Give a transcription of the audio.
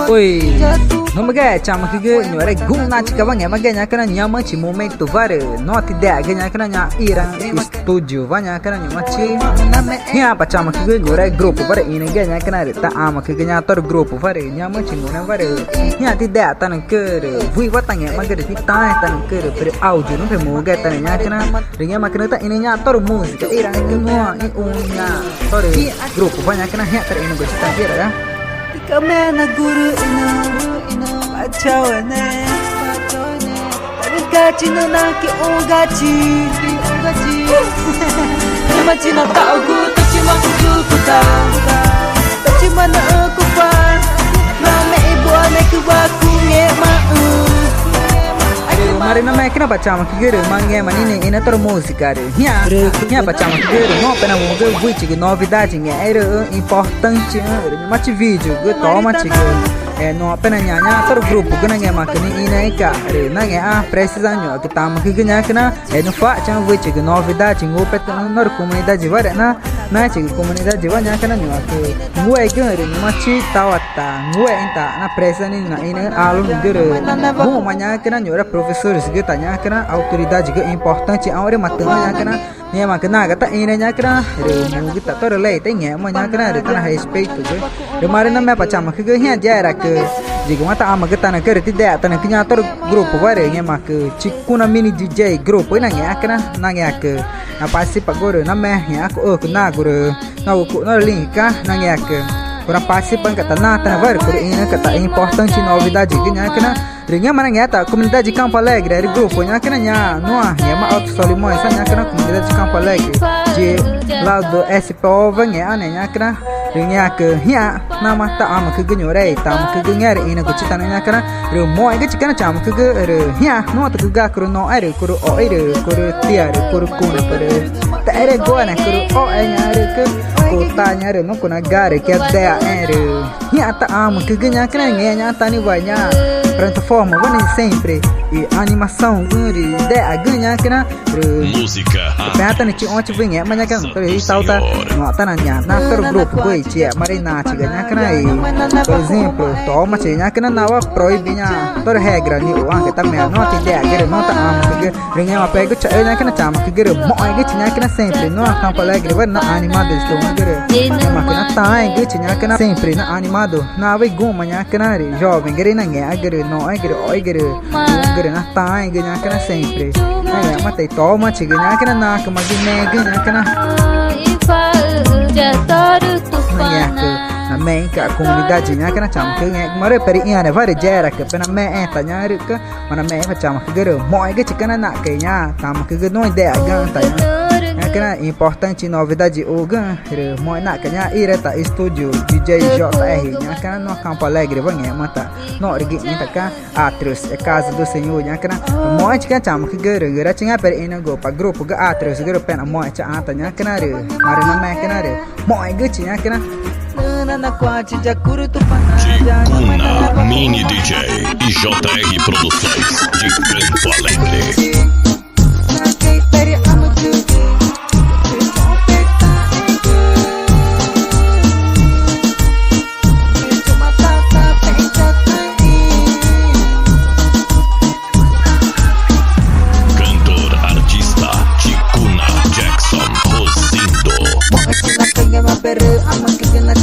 Oi, no maga chama que ganho era guna chica banha maganya kana nyama chi momento vare not idea ganha kana nya irang studio banha kana nyama chi nya pa chama que ganho era grupo vare ine ganha kana ta ama que ganha tor grupo vare nyama chi ngona vare nya ti idea tan ke vui watanya magare ti ta tan ke per audio no pe moga tan nya kana ringa makana ta ine nya tor música irang ke no in unya tor grupo banha kana nya ter ine go ta kira ya kami na guru ina pacawane gachi no naki ogachi machi na tao gu tachi ma ku ta tachi mana aku pa na me ibu ane ku ba ku nge ma mari na me kina baca mak gere mangue manine ina tor música nya baca mak gere no pena mo ge vuichi ge novidade nge era importante mati vídeo ge toma chega no apenas nya tor grupo ge nge makni ina ika na nge precisando que tamo que nya kana no fa chama vuichi ge novidade ngo pet nor comunidade vara na chega comunidade vanya kana nyo ke ngue ge mati tawata ngue inta na presani na ina alun gere mo manya kana nyo professor que tanya kana autoridade que importante a hora matanya kana ne makna kata ine nya kana re kita tor lei te nge mo nya kana re kana respeito de mare na me pacha mak ge nya jara ke jiga mata ama ke tana ke ti da tana kinya tor grupo vare nge mak cikuna mini DJ grupo ina nge kana na nge ke na pasi pagore na me nya ko na gore na ko na linka na nge ke ora pasi pan kata na tana vare ko ina kata importante novidade que nya kana ringa mana ngeta comunidade de Campo Alegre era grupo nya kana nya noa nya ma Alto Solimões nya kana comunidade de Campo Alegre de lado SPO vanya nya kana ringa ke nya na mata ama ke ganyo rei tam ke ganyar ina ko cita nya kana re mo ai ke kana cham ke re nya no ta ga kro no ai kro o ai kro tia kro ku re ta ere go na kro o ai nya re ke ko ta nya re no ko na gare ke da ere nya ta ama ke ganya kana nya ta ni vanya plataforma vani sempre e animação guri de a ganhar que na música peta ni ti onte vem amanhã kan to e salta no ta na nya na tor grupo coi ti marina ti ganhar que na e por exemplo toma ti nya que na wa proibinha tor regra ni o que ta me no ti de a gere no ta am que rinha ma pega ti nya que na chama que gere mo ai ti nya que na sempre no Campo Alegre vai na animado estou gere ma que na ta ai ti nya que na sempre na animado na vai goma nya que na jovem gere na nya gere no ai gere na ta ai nya que na sempre ai matei toma ti nya que na que mas nya que na na me ka comunidade nya que na chama que mare peri ina vare jera que pena me enta nya que mana me fa chama que gere mo ai que kana na que nya tam que no ideia ganta nya que na importante novidade o gan mo na que nya ireta studio DJ JR nya que no Campo Alegre vanha mata no rigi enta ka Atros é casa do senhor nya que na mo ai que chama que gere tinha peri ina go pa grupo ga Atros gere pena mo ai cha anta nya que na mare na me que na mo ai que nya que na Cikuna Mini DJ e JR Produções de Campo Alegre. Cantor artista Cikuna Jackson Rosindo. Ama que na